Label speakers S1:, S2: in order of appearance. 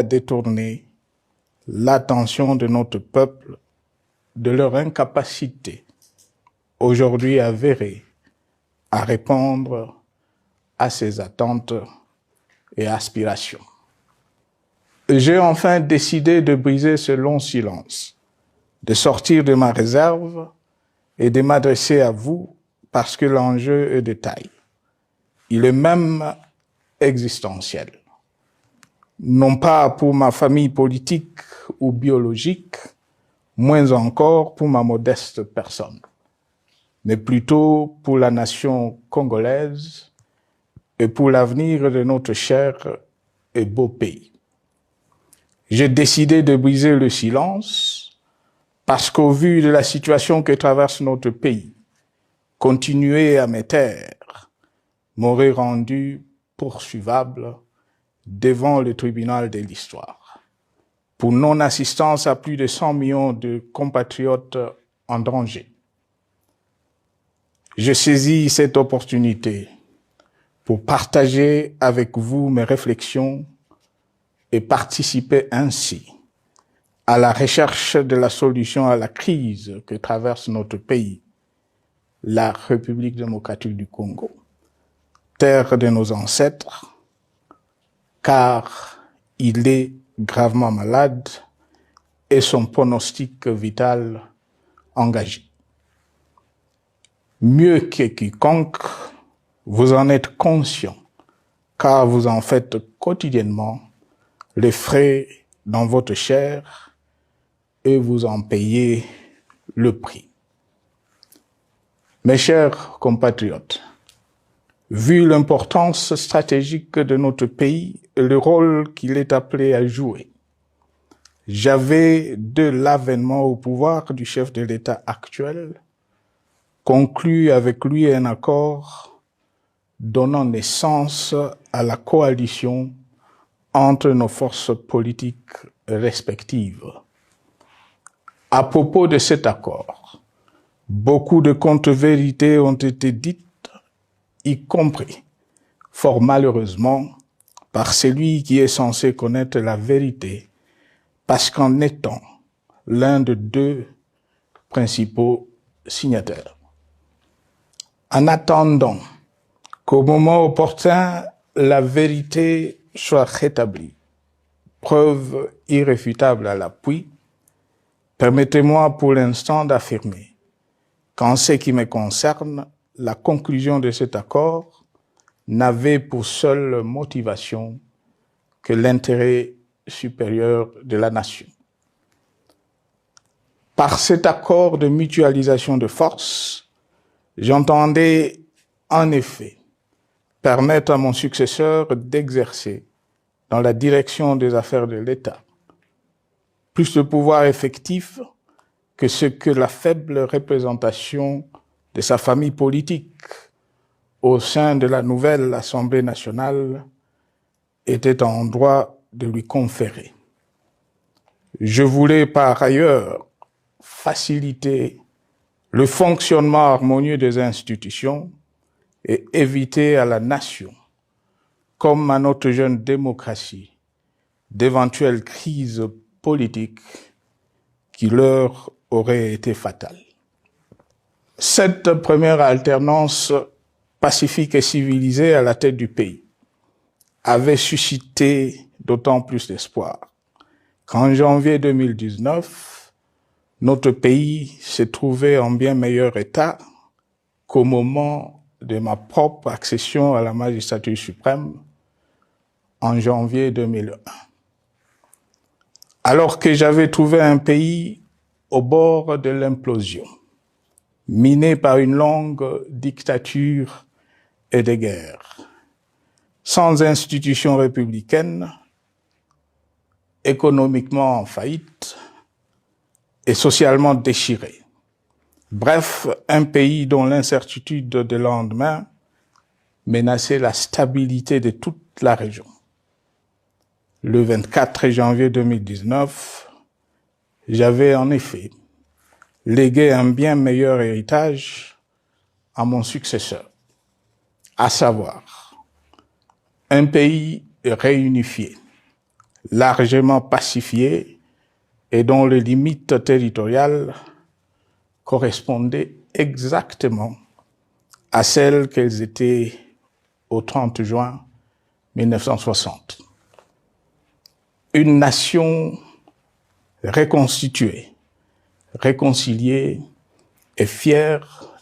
S1: détourné l'attention de notre peuple de leur incapacité, aujourd'hui avérée, à répondre à ses attentes et aspirations. J'ai enfin décidé de briser ce long silence, de sortir de ma réserve et de m'adresser à vous parce que l'enjeu est de taille. Il est même existentiel. Non pas pour ma famille politique ou biologique, moins encore pour ma modeste personne, mais plutôt pour la nation congolaise et pour l'avenir de notre cher et beau pays. J'ai décidé de briser le silence parce qu'au vu de la situation que traverse notre pays, continuer à me taire m'aurait rendu poursuivable devant le tribunal de l'histoire pour non-assistance à plus de 100 millions de compatriotes en danger. Je saisis cette opportunité pour partager avec vous mes réflexions et participer ainsi à la recherche de la solution à la crise que traverse notre pays, la République démocratique du Congo, terre de nos ancêtres, car il est gravement malade et son pronostic vital engagé. Mieux que quiconque, vous en êtes conscient, car vous en faites quotidiennement les frais dans votre chair et vous en payez le prix. Mes chers compatriotes, vu l'importance stratégique de notre pays et le rôle qu'il est appelé à jouer, j'avais, de l'avènement au pouvoir du chef de l'État actuel, conclu avec lui un accord donnant naissance à la coalition entre nos forces politiques respectives. À propos de cet accord, beaucoup de contre-vérités ont été dites, y compris, fort malheureusement, par celui qui est censé connaître la vérité, parce qu'en étant l'un de deux principaux signataires. En attendant qu'au moment opportun, la vérité soit rétablie, preuve irréfutable à l'appui, permettez-moi pour l'instant d'affirmer qu'en ce qui me concerne, la conclusion de cet accord n'avait pour seule motivation que l'intérêt supérieur de la nation. Par cet accord de mutualisation de forces, j'entendais en effet permettre à mon successeur d'exercer dans la direction des affaires de l'État plus de pouvoir effectif que ce que la faible représentation de sa famille politique au sein de la nouvelle Assemblée nationale était en droit de lui conférer. Je voulais par ailleurs faciliter le fonctionnement harmonieux des institutions et éviter à la nation, comme à notre jeune démocratie, d'éventuelles crises politiques qui leur auraient été fatales. Cette première alternance pacifique et civilisée à la tête du pays avait suscité d'autant plus d'espoir qu'en janvier 2019, notre pays se trouvait en bien meilleur état qu'au moment de ma propre accession à la magistrature suprême en janvier 2001. Alors que j'avais trouvé un pays au bord de l'implosion, miné par une longue dictature et des guerres, sans institutions républicaines, économiquement en faillite et socialement déchiré. Bref, un pays dont l'incertitude de lendemain menaçait la stabilité de toute la région. Le 24 janvier 2019, j'avais en effet légué un bien meilleur héritage à mon successeur, à savoir un pays réunifié, largement pacifiée et dont les limites territoriales correspondaient exactement à celles qu'elles étaient au 30 juin 1960. Une nation reconstituée, réconciliée et fière